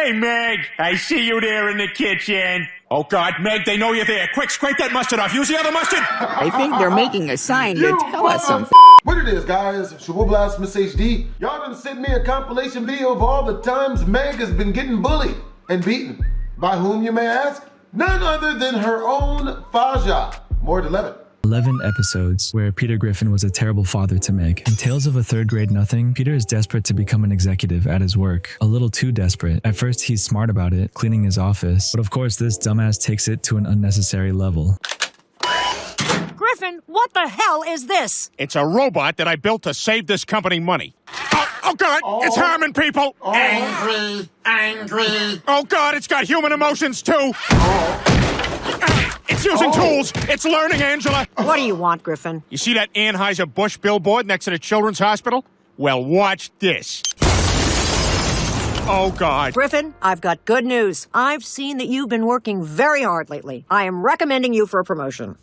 Hey, Meg, I see you there in the kitchen. Oh, God, Meg, they know you're there. Quick, scrape that mustard off. Use the other mustard. I think they're making a sign to tell us something. What it is, guys? It's your boy BlastphamousHD. Y'all done sent me a compilation video of all the times Meg has been getting bullied and beaten. By whom, you may ask? None other than her own Faja. More than 11 episodes where Peter Griffin was a terrible father to Meg. In Tales of a Third Grade Nothing, Peter is desperate to become an executive at his work. A little too desperate. At first, he's smart about it, cleaning his office. But of course, this dumbass takes it to an unnecessary level. Griffin, what the hell is this? It's a robot that I built to save this company money. Oh God, it's harming people. Angry. Oh God, it's got human emotions too. It's using tools. It's learning, Angela. What do you want, Griffin? You see that Anheuser-Busch billboard next to the Children's Hospital? Well, watch this. Oh, God. Griffin, I've got good news. I've seen that you've been working very hard lately. I am recommending you for a promotion.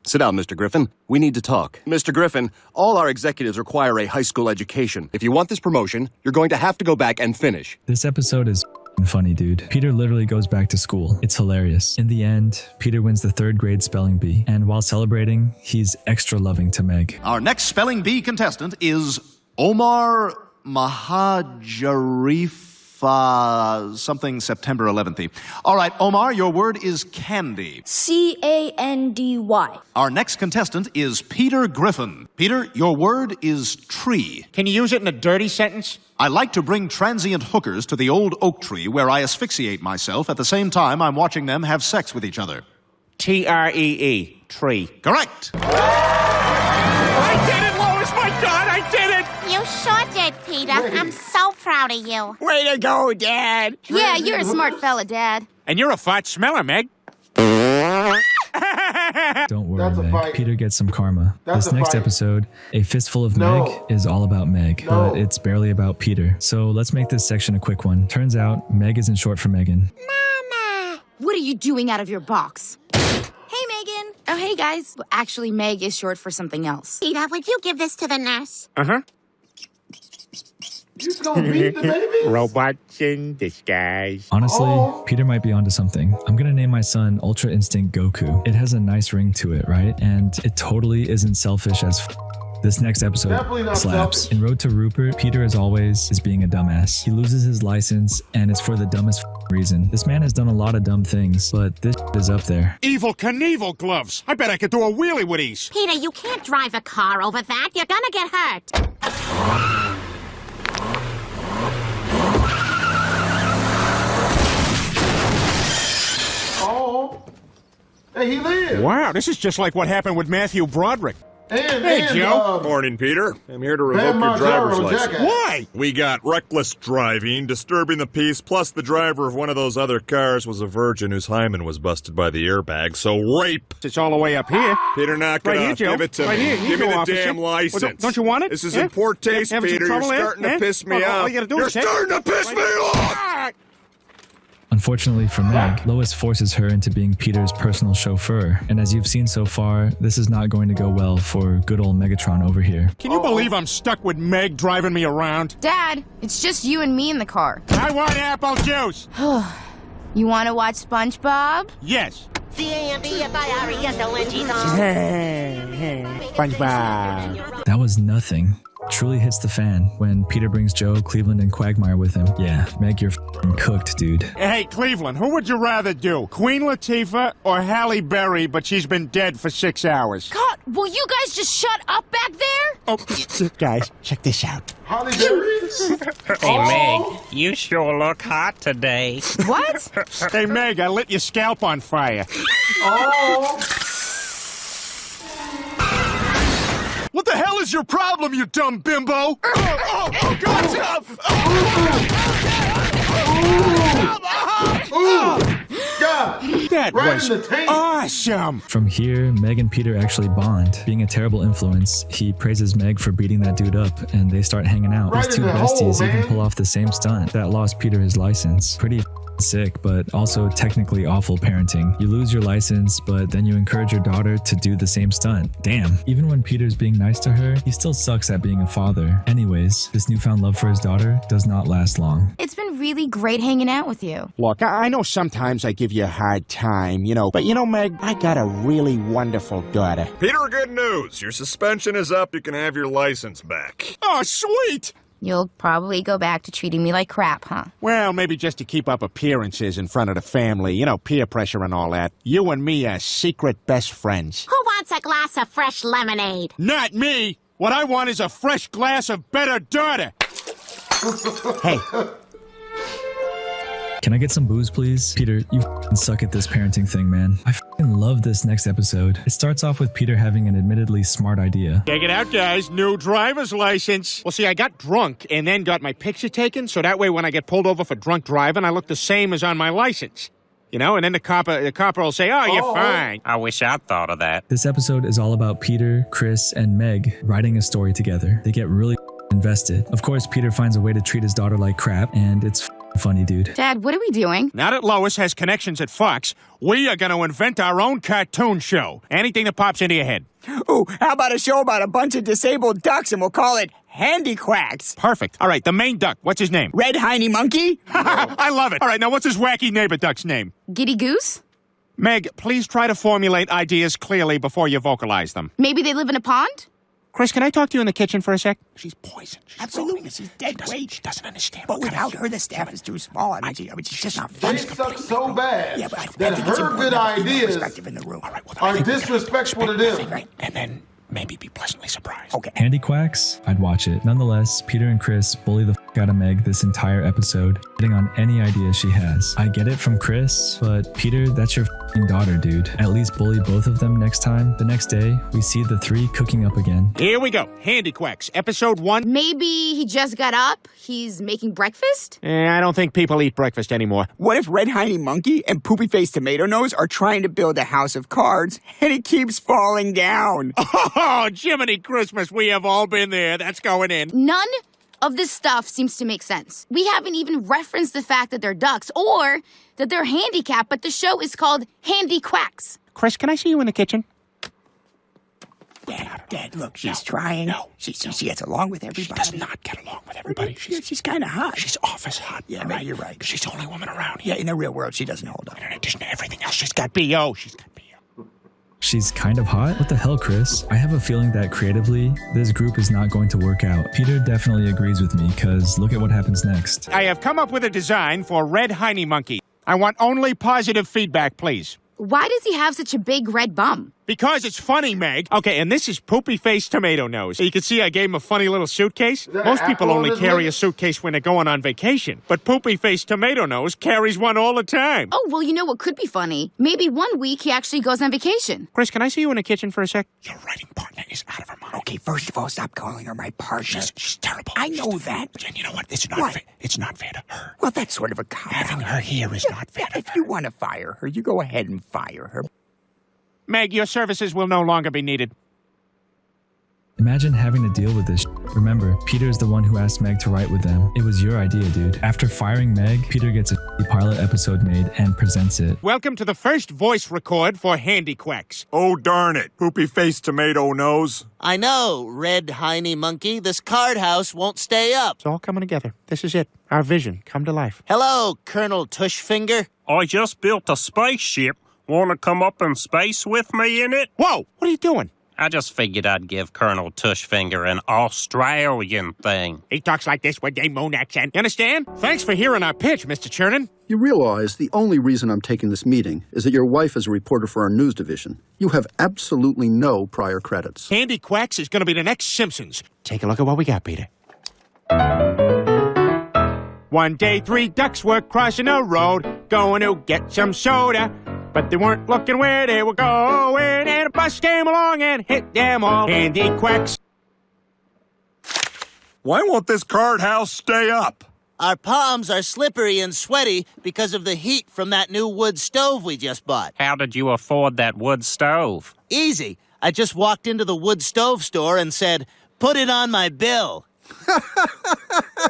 Sit down, Mr. Griffin. We need to talk. Mr. Griffin, all our executives require a high school education. If you want this promotion, you're going to have to go back and finish. This episode is funny, dude. Peter literally goes back to school. It's hilarious. In the end, Peter wins the 3rd grade spelling bee, and while celebrating, he's extra loving to Meg. Our next spelling bee contestant is Omar Mahajarifa something September 11th. All right, Omar, your word is candy. C-A-N-D-Y. Our next contestant is Peter Griffin. Peter, your word is tree. Can you use it in a dirty sentence? I like to bring transient hookers to the old oak tree where I asphyxiate myself at the same time I'm watching them have sex with each other. T-R-E-E, tree. Correct. I did it, Lois! My God, I did it! You sure did, Peter. I'm so proud of you. Way to go, Dad! Yeah, you're a smart fella, Dad. And you're a fart smeller, Meg. Don't worry, That's a Meg. fight. Peter gets some karma. That's This a next fight. episode, A Fistful of No. Meg, is all about Meg, No. but it's barely about Peter. So let's make this section a quick one. Turns out, Meg isn't short for Megan. Mama! What are you doing out of your box? Hey, Megan. Oh, hey, guys. Well, actually, Meg is short for something else. Peter, would you give this to the nurse? Uh-huh. You gonna beat the baby? Robots in disguise. Honestly, Oh. Peter might be onto something. I'm gonna name my son Ultra Instinct Goku. It has a nice ring to it, right? And it totally isn't selfish as This next episode Definitely not slaps. selfish. In Road to Rupert, Peter, as always, is being a dumbass. He loses his license, and it's for the dumbest reason. This man has done a lot of dumb things, but this is up there. Evil Knievel gloves. I bet I could do a wheelie with these. Peter, you can't drive a car over that. You're gonna get hurt. Oh. Hey, he lives. Wow, this is just like what happened with Matthew Broderick. Hey, And, Joe. Morning, Peter. I'm here to Bam revoke your driver's Margera, license. jackass. Why? We got reckless driving, disturbing the peace, plus the driver of one of those other cars was a virgin whose hymen was busted by the airbag, so rape. It's all the way up here. Peter, knock Right it here, off. Joe. Give it to Right me. here. You Give me go, the officer. damn Well, license. don't you want it? This is Yeah? in poor taste, Having some Peter. You're trouble, eh? starting to Eh? piss me All off. you gotta do You're is hit- starting to piss me off! Ah! Unfortunately for Meg, Lois forces her into being Peter's personal chauffeur, and as you've seen so far, this is not going to go well for good old Megatron over here. Can you believe I'm stuck with Meg driving me around? Dad, it's just you and me in the car. I want apple juice. You want to watch SpongeBob? Yes. SpongeBob. That was nothing. Truly hits the fan when Peter brings Joe, Cleveland, and Quagmire with him. Yeah, Meg, you're f***ing cooked, dude. Hey, Cleveland, who would you rather do? Queen Latifah or Halle Berry, but she's been dead for 6 hours? God, will you guys just shut up back there? Oh, guys, check this out. Holly Berry? Hey, Meg, you sure look hot today. What? Hey, Meg, I lit your scalp on fire. Oh. What the hell is your problem, you dumb bimbo? God! God. That Right was in the tank. awesome. From here, Meg and Peter actually bond. Being a terrible influence, he praises Meg for beating that dude up, and they start hanging out. Right These in two the hole, besties even man. pull off the same stunt that lost Peter his license. Pretty sick, but also technically awful parenting. You lose your license, but then you encourage your daughter to do the same stunt. Damn. Even when Peter's being nice to her, he still sucks at being a father. Anyways, this newfound love for his daughter does not last long. It's been really great hanging out with you. Look, I know sometimes I give you a hard time, but Meg, I got a really wonderful daughter. Peter, good news. Your suspension is up. You can have your license back. Oh, sweet! You'll probably go back to treating me like crap, huh? Well, maybe just to keep up appearances in front of the family, peer pressure and all that. You and me are secret best friends. Who wants a glass of fresh lemonade? Not me! What I want is a fresh glass of better daughter! Hey. Can I get some booze, please? Peter, you f***ing suck at this parenting thing, man. I f***ing love this next episode. It starts off with Peter having an admittedly smart idea. Check it out, guys. New driver's license. Well, see, I got drunk and then got my picture taken, so that way when I get pulled over for drunk driving, I look the same as on my license. And then the copper will say, oh, you're fine. I wish I'd thought of that. This episode is all about Peter, Chris, and Meg writing a story together. They get really invested. Of course, Peter finds a way to treat his daughter like crap, and it's funny, dude. Dad, what are we doing? Now that Lois has connections at Fox, we are going to invent our own cartoon show. Anything that pops into your head. Ooh, how about a show about a bunch of disabled ducks and we'll call it Handy Quacks? Perfect. All right, the main duck. What's his name? Red Hiney Monkey? I love it. All right, now what's his wacky neighbor duck's name? Giddy Goose? Meg, please try to formulate ideas clearly before you vocalize them. Maybe they live in a pond? Chris, can I talk to you in the kitchen for a sec? She's poison. Absolutely. She's dead weight. She doesn't understand. But without her, the staff is too small. I mean, she's just not They suck so bad that think it's her good ideas in the room. are disrespectful to them. Right. And then maybe be pleasantly surprised. Okay. Handy Quacks? I'd watch it. Nonetheless, Peter and Chris bully the f*** out of Meg this entire episode, hitting on any idea she has. I get it from Chris, but Peter, that's your f***ing daughter, dude. At least bully both of them next time. The next day, we see the three cooking up again. Here we go. Handy Quacks, episode 1. Maybe he just got up. He's making breakfast? I don't think people eat breakfast anymore. What if Red Hiney Monkey and Poopy Face Tomato Nose are trying to build a house of cards and it keeps falling down? Oh, Jiminy Christmas, we have all been there. That's going in. None of this stuff seems to make sense. We haven't even referenced the fact that they're ducks or that they're handicapped, but the show is called Handy Quacks. Chris, can I see you in the kitchen? Dad, look, she's trying. No. She gets along with everybody. She does not get along with everybody. She's kind of hot. She's office hot. Yeah, right? You're right. She's the only woman around here. Yeah, in the real world, she doesn't hold up. And in addition to everything else, she's got B.O. She's kind of hot? What the hell, Chris? I have a feeling that creatively, this group is not going to work out. Peter definitely agrees with me, because look at what happens next. I have come up with a design for Red Hiney Monkey. I want only positive feedback, please. Why does he have such a big red bum? Because it's funny, Meg. Okay, and this is Poopy Face Tomato Nose. You can see I gave him a funny little suitcase. Most people only carry a suitcase when they're going on vacation. But Poopy Face Tomato Nose carries one all the time. Oh, well, you know what could be funny? Maybe one week he actually goes on vacation. Chris, can I see you in the kitchen for a sec? Your writing partner is out of her mind. Okay, first of all, stop calling her my partner. She's terrible. I know that. And you know what? It's not fair. It's not fair to her. Well, that's sort of a cop-out. Having her here is not fair to her. If you want to fire her, you go ahead and fire her. Meg, your services will no longer be needed. Imagine having to deal with this. Remember, Peter is the one who asked Meg to write with them. It was your idea, dude. After firing Meg, Peter gets a pilot episode made and presents it. Welcome to the first voice record for Handy Quacks. Oh, darn it. Poopy Face Tomato Nose. I know, Red Hiney Monkey. This card house won't stay up. It's all coming together. This is it. Our vision come to life. Hello, Colonel Tushfinger. I just built a spaceship. Want to come up in space with me in it? Whoa! What are you doing? I just figured I'd give Colonel Tushfinger an Australian thing. He talks like this with a moon accent. You understand? Thanks for hearing our pitch, Mr. Chernin. You realize the only reason I'm taking this meeting is that your wife is a reporter for our news division. You have absolutely no prior credits. Handy Quacks is going to be the next Simpsons. Take a look at what we got, Peter. One day, 3 ducks were crossing a road, going to get some soda. But they weren't looking where they were going, and a bus came along and hit them all. Handy Quacks. Why won't this card house stay up? Our palms are slippery and sweaty because of the heat from that new wood stove we just bought. How did you afford that wood stove? Easy. I just walked into the wood stove store and said, "Put it on my bill."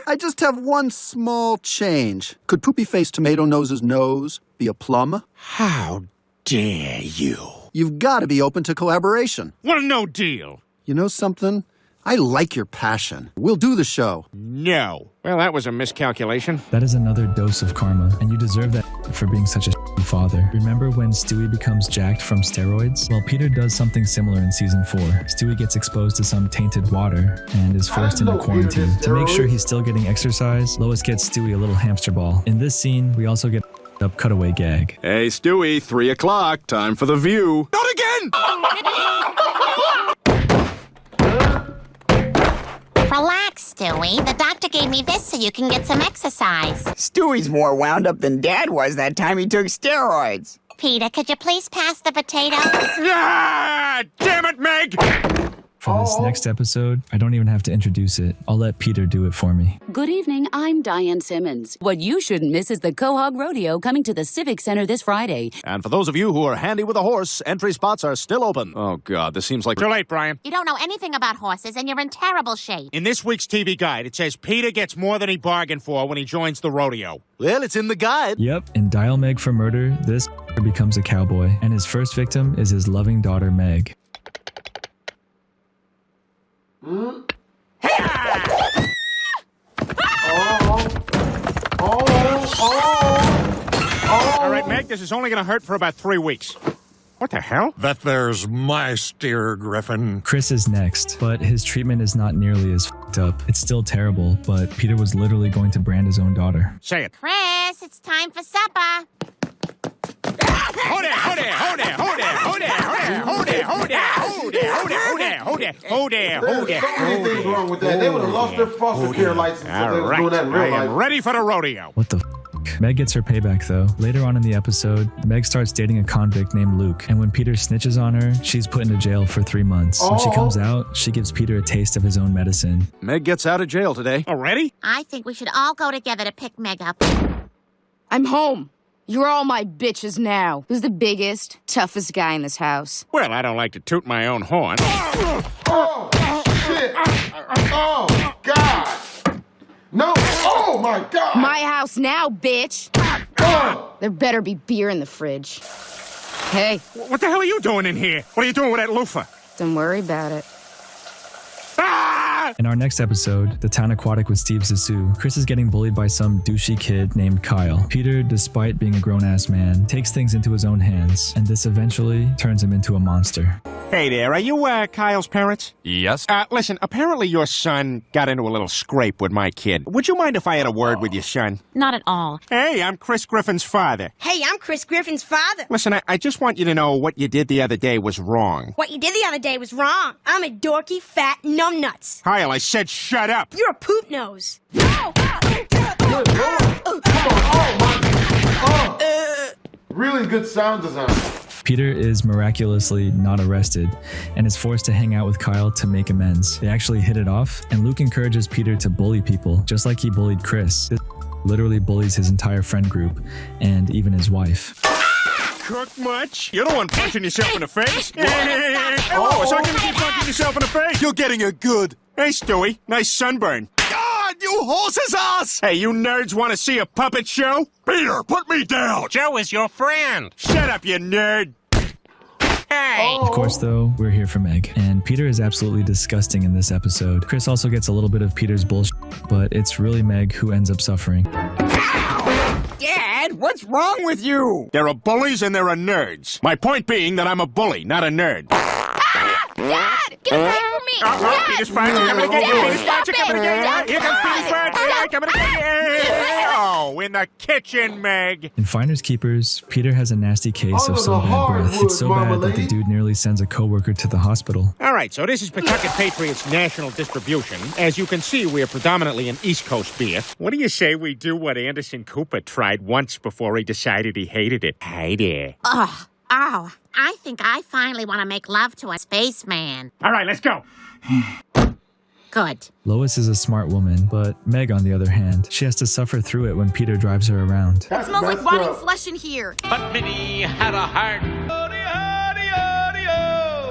I just have one small change. Could Poopy-Faced Tomato Nose's nose be a plum? How dare you? You've got to be open to collaboration. Well, no deal. You know something? I like your passion. We'll do the show. No. Well, that was a miscalculation. That is another dose of karma, and you deserve that for being such a father. Remember when Stewie becomes jacked from steroids? Well, Peter does something similar in season 4. Stewie gets exposed to some tainted water and is forced into quarantine. To make sure he's still getting exercise, Lois gets Stewie a little hamster ball. In this scene, we also get up cutaway gag. Hey, Stewie, 3 o'clock. Time for the view. Not again! Relax, Stewie. The doctor gave me this so you can get some exercise. Stewie's more wound up than Dad was that time he took steroids. Peter, could you please pass the potatoes? Ah, damn it, Meg! For this next episode, I don't even have to introduce it. I'll let Peter do it for me. Good evening, I'm Diane Simmons. What you shouldn't miss is the Quahog Rodeo coming to the Civic Center this Friday. And for those of you who are handy with a horse, entry spots are still open. Oh, God, this seems like... Too late, Brian. You don't know anything about horses and you're in terrible shape. In this week's TV guide, it says Peter gets more than he bargained for when he joins the rodeo. Well, it's in the guide. Yep, in Dial Meg for Murder, this becomes a cowboy, and his first victim is his loving daughter, Meg. All right, Meg, this is only going to hurt for about 3 weeks. What the hell? That there's my steer, Griffin. Chris is next, but his treatment is not nearly as f***ed up. It's still terrible, but Peter was literally going to brand his own daughter. Say it. Chris, it's time for supper. Hold there, hold there, hold there, hold there, hold there, hold there, hold there, hold there, hold there, hold there, hold there, hold there, hold there. There's so many things wrong with that. They would have lost their foster care license if they was doing that in real I life. am ready for the rodeo. What the f***? Meg gets her payback, though. Later on in the episode, Meg starts dating a convict named Luke, and when Peter snitches on her, she's put into jail for 3 months. When she comes out, she gives Peter a taste of his own medicine. Meg gets out of jail today. Already? I think we should all go together to pick Meg up. I'm home. You're all my bitches now. Who's the biggest, toughest guy in this house? Well, I don't like to toot my own horn. Oh, shit. Oh, God. No. Oh, my God. My house now, bitch. There better be beer in the fridge. Hey. What the hell are you doing in here? What are you doing with that loofah? Don't worry about it. In our next episode, The Town Aquatic with Steve Zissou, Chris is getting bullied by some douchey kid named Kyle. Peter, despite being a grown-ass man, takes things into his own hands, and this eventually turns him into a monster. Hey there, are you Kyle's parents? Yes. Listen, apparently your son got into a little scrape with my kid. Would you mind if I had a word with your son? Not at all. Hey, I'm Chris Griffin's father. Hey, I'm Chris Griffin's father. Listen, I just want you to know what you did the other day was wrong. What you did the other day was wrong. I'm a dorky, fat numbnuts. Kyle, I said shut up. You're a poop nose. Really good sound design. Peter is miraculously not arrested and is forced to hang out with Kyle to make amends. They actually hit it off, and Luke encourages Peter to bully people, just like he bullied Chris. This literally bullies his entire friend group, and even his wife. Cook much? You're the one punching yourself in the face. Oh, it's not gonna keep punching yourself in the face. You're getting it good. Hey, Stewie, nice sunburn. God, you horse's ass! Hey, you nerds want to see a puppet show? Peter, put me down! Joe is your friend. Shut up, you nerd. Hey! Of course, though, we're here for Meg, and Peter is absolutely disgusting in this episode. Chris also gets a little bit of Peter's bullshit, but it's really Meg who ends up suffering. Dad, what's wrong with you? There are bullies and there are nerds. My point being that I'm a bully, not a nerd. Dad! Get away from me! Dad! Peter's fine. Coming to get you. Peter's fine. Coming to get you. Here comes Peter's fine. Coming to get you. Oh, in the kitchen, Meg. In Finders Keepers, Peter has a nasty case of so bad breath. It's so bad that the dude nearly sends a coworker to the hospital. All right, so this is Pawtucket Patriots National Distribution. As you can see, we are predominantly an East Coast beer. What do you say we do what Anderson Cooper tried once before he decided he hated it? Hi there. Ugh. Oh, I think I finally want to make love to a spaceman. All right, let's go. Good. Lois is a smart woman, but Meg, on the other hand, she has to suffer through it when Peter drives her around. It smells like rotting flesh in here. But Minnie had a heart.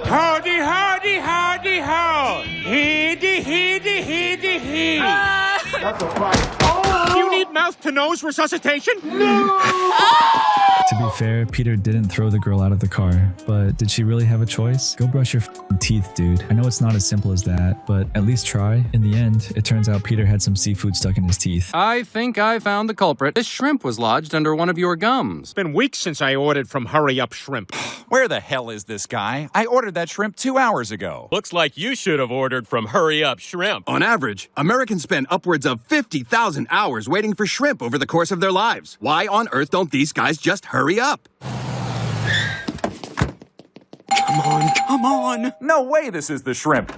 Howdy, howdy, howdy, ho. Heedy, heedy, heedy, hee! That's a fight. You need mouth-to-nose resuscitation? To be fair, Peter didn't throw the girl out of the car, but did she really have a choice? Go brush your teeth, dude. I know it's not as simple as that, but at least try. In the end, it turns out Peter had some seafood stuck in his teeth. I think I found the culprit. This shrimp was lodged under one of your gums. It's been weeks since I ordered from Hurry Up Shrimp. Where the hell is this guy? I ordered that shrimp 2 hours ago. Looks like you should have ordered from Hurry Up Shrimp. On average, Americans spend upwards of 50,000 hours waiting for shrimp over the course of their lives. Why on earth don't these guys just hurry up? Come on. No way this is the shrimp.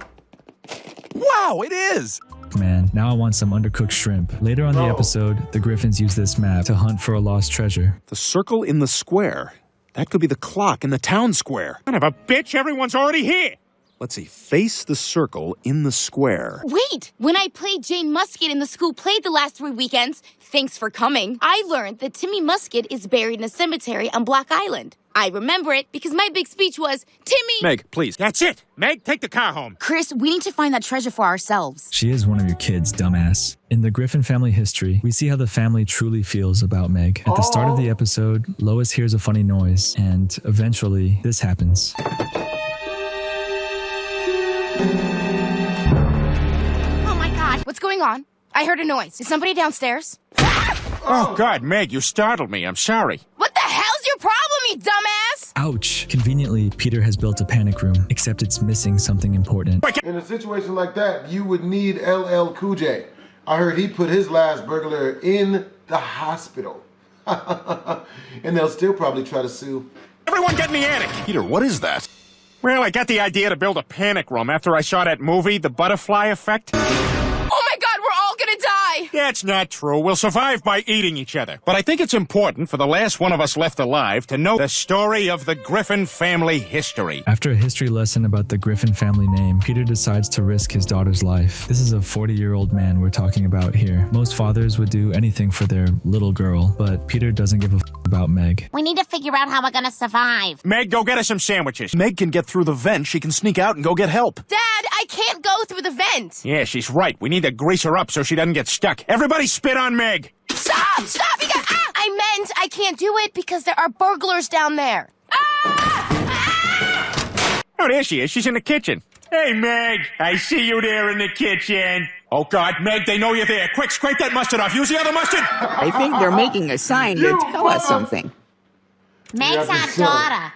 Wow, it is. Man, now I want some undercooked shrimp. Later on the episode, the Griffins use this map to hunt for a lost treasure. The circle in the square. That could be the clock in the town square. Son of a bitch, everyone's already here. Let's see. Face the circle in the square. Wait! When I played Jane Musket in the school play the last 3 weekends, thanks for coming, I learned that Timmy Musket is buried in a cemetery on Block Island. I remember it because my big speech was, Timmy! Meg, please. That's it. Meg, take the car home. Chris, we need to find that treasure for ourselves. She is one of your kids, dumbass. In the Griffin family history, we see how the family truly feels about Meg. At the start of the episode, Lois hears a funny noise, and eventually, this happens. Oh my god, what's going on? I heard a noise. Is somebody downstairs? Oh, God, Meg, you startled me. I'm sorry. What the hell's your problem, you dumbass? Ouch. Conveniently, Peter has built a panic room, except it's missing something important. In a situation like that, you would need LL Cool J. I heard he put his last burglar in the hospital. And they'll still probably try to sue. Everyone get in the attic. Peter, what is that? Well, I got the idea to build a panic room after I saw that movie, The Butterfly Effect. Oh my god, we're all gonna die! That's not true. We'll survive by eating each other. But I think it's important for the last one of us left alive to know the story of the Griffin family history. After a history lesson about the Griffin family name, Peter decides to risk his daughter's life. This is a 40-year-old man we're talking about here. Most fathers would do anything for their little girl, but Peter doesn't give a about Meg. We need to figure out how we're gonna survive. Meg, go get us some sandwiches. Meg can get through the vent. She can sneak out and go get help. Dad, I can't go through the vent! Yeah, she's right. We need to grease her up so she doesn't get stuck. Everybody spit on Meg! Stop! Stop! You got... Ah! I meant I can't do it because there are burglars down there. Ah! Oh, there she is. She's in the kitchen. Hey, Meg. I see you there in the kitchen. Oh, God, Meg, they know you're there. Quick, scrape that mustard off. Use the other mustard. I think they're making a sign to tell us something. Meg's our daughter.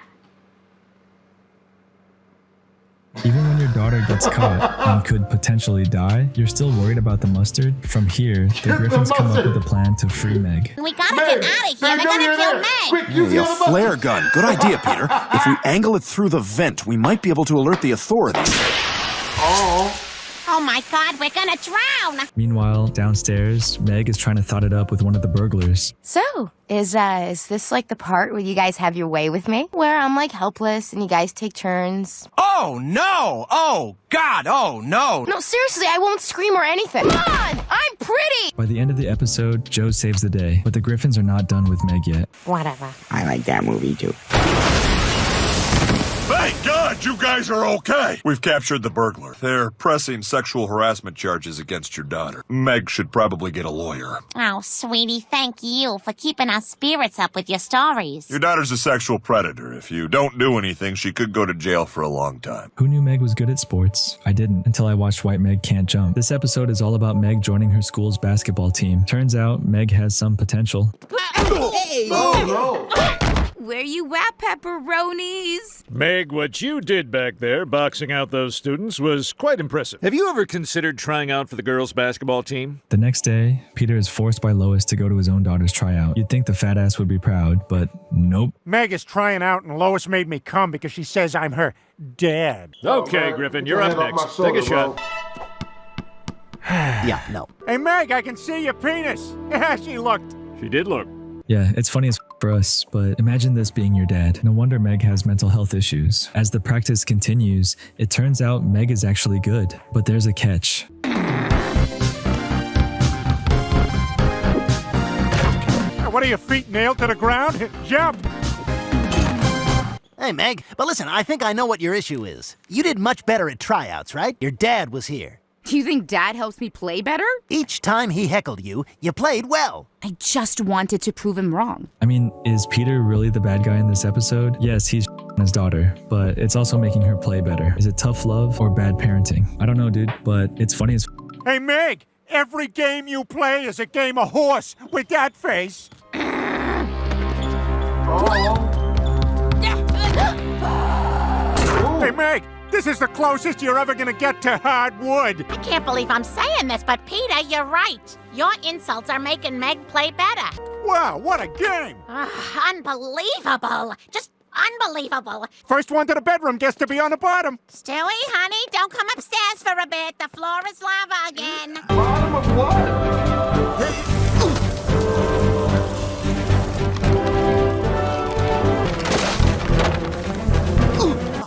Even when your daughter gets caught and could potentially die, you're still worried about the mustard? From here, the Griffins come up with a plan to free Meg. We gotta get out of here. They're gonna kill Meg. Quick, use the other Flare gun. Good idea, Peter. If we angle it through the vent, we might be able to alert the authorities. Oh my god, we're gonna drown. Meanwhile, downstairs, Meg is trying to thought it up with one of the burglars. So, is this like the part where you guys have your way with me? Where I'm like helpless and you guys take turns? Oh, no! Oh, God! Oh, no! No, seriously, I won't scream or anything. Come on! I'm pretty! By the end of the episode, Joe saves the day, but the Griffins are not done with Meg yet. Whatever. I like that movie too. Thank God you guys are okay. We've captured the burglar. They're pressing sexual harassment charges against your daughter. Meg should probably get a lawyer. Oh, sweetie, thank you for keeping our spirits up with your stories. Your daughter's a sexual predator. If you don't do anything, she could go to jail for a long time. Who knew Meg was good at sports? I didn't until I watched White Meg Can't Jump. This episode is all about Meg joining her school's basketball team. Turns out Meg has some potential. Hey! Oh, no. Where you at, pepperonis? Meg, what you did back there, boxing out those students, was quite impressive. Have you ever considered trying out for the girls' basketball team? The next day, Peter is forced by Lois to go to his own daughter's tryout. You'd think the fat ass would be proud, but nope. Meg is trying out, and Lois made me come because she says I'm her dad. Okay, Griffin, you're up next. Take a shot. Yeah, no. Hey, Meg, I can see your penis. She looked. She did look. Yeah, it's funny as for us, but imagine this being your dad. No wonder Meg has mental health issues. As the practice continues, it turns out Meg is actually good, but there's a catch. What are your feet nailed to the ground? Jump! Hey, Meg, but listen, I think I know what your issue is. You did much better at tryouts, right? Your dad was here. Do you think Dad helps me play better? Each time he heckled you, you played well. I just wanted to prove him wrong. I mean, is Peter really the bad guy in this episode? Yes, he's on his daughter, but it's also making her play better. Is it tough love or bad parenting? I don't know, dude, but it's funny as Hey, Meg, every game you play is a game of horse with that face. Hey, Meg, this is the closest you're ever gonna get to hard wood. I can't believe I'm saying this, but Peter, you're right. Your insults are making Meg play better. Wow, what a game! Unbelievable. Just unbelievable. First one to the bedroom gets to be on the bottom. Stewie, honey, don't come upstairs for a bit. The floor is lava again. Bottom of what?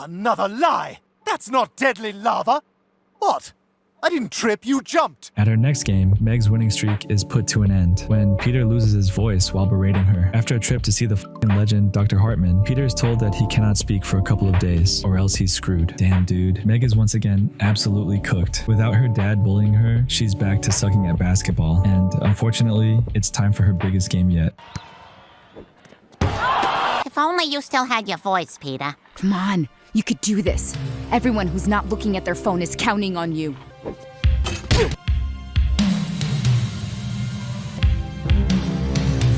Another lie. That's not deadly lava. What? I didn't trip, you jumped. At her next game, Meg's winning streak is put to an end when Peter loses his voice while berating her. After a trip to see the f***ing legend Dr. Hartman, Peter is told that he cannot speak for a couple of days, or else he's screwed. Damn, dude. Meg is once again absolutely cooked. Without her dad bullying her, she's back to sucking at basketball, and unfortunately, it's time for her biggest game yet. If only you still had your voice, Peter. Come on, you could do this. Everyone who's not looking at their phone is counting on you.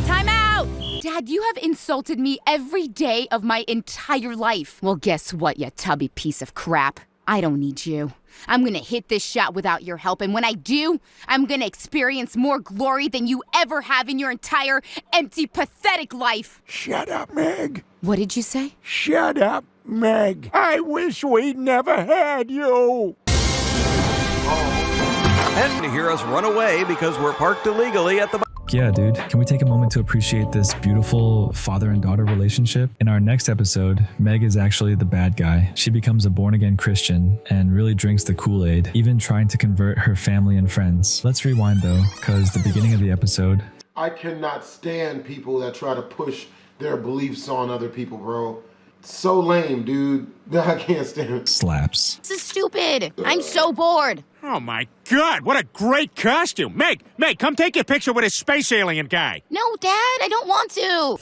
Time out! Dad, you have insulted me every day of my entire life. Well, guess what, you tubby piece of crap? I don't need you. I'm gonna hit this shot without your help, and when I do, I'm gonna experience more glory than you ever have in your entire empty, pathetic life. Shut up, Meg. What did you say? Shut up, Meg. I wish we never had you. And to hear us run away because we're parked illegally at the... Yeah, dude. Can we take a moment to appreciate this beautiful father and daughter relationship? In our next episode, Meg is actually the bad guy. She becomes a born-again Christian and really drinks the Kool-Aid, even trying to convert her family and friends. Let's rewind though, because the beginning of the episode... I cannot stand people that try to push their beliefs on other people, bro. So lame, dude. I can't stand it. Slaps. This is stupid. I'm so bored. Oh my God, what a great costume. Meg, come take your picture with this space alien guy. No, Dad, I don't want to.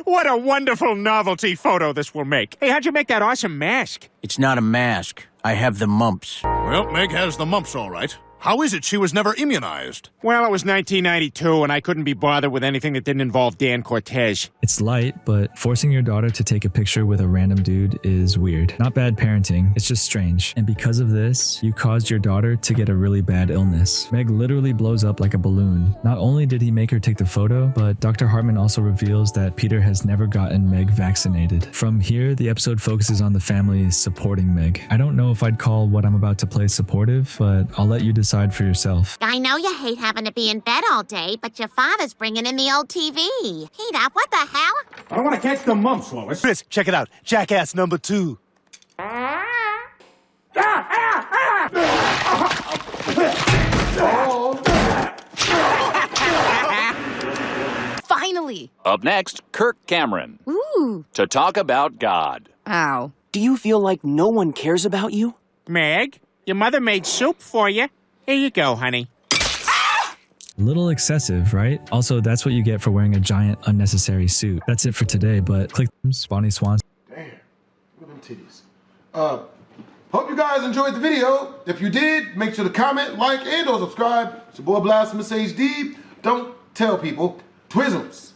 What a wonderful novelty photo this will make. Hey, how'd you make that awesome mask? It's not a mask. I have the mumps. Well, Meg has the mumps, all right. How is it she was never immunized? Well, it was 1992, and I couldn't be bothered with anything that didn't involve Dan Cortez. It's light, but forcing your daughter to take a picture with a random dude is weird. Not bad parenting, it's just strange. And because of this, you caused your daughter to get a really bad illness. Meg literally blows up like a balloon. Not only did he make her take the photo, but Dr. Hartman also reveals that Peter has never gotten Meg vaccinated. From here, the episode focuses on the family supporting Meg. I don't know if I'd call what I'm about to play supportive, but I'll let you decide for yourself. I know you hate having to be in bed all day, but your father's bringing in the old TV. Peter, what the hell? I don't want to catch the mumps, Lois. Chris, check it out. Jackass number 2. Finally. Up next, Kirk Cameron. Ooh. To talk about God. Ow. Do you feel like no one cares about you? Meg, your mother made soup for you. Here you go, honey. A little excessive, right? Also, that's what you get for wearing a giant, unnecessary suit. That's it for today, but click Bonnie Swans. Damn, look at them titties. Hope you guys enjoyed the video. If you did, make sure to comment, like, and or subscribe. It's your boy BlastphamousHD. Don't tell people. Twisms.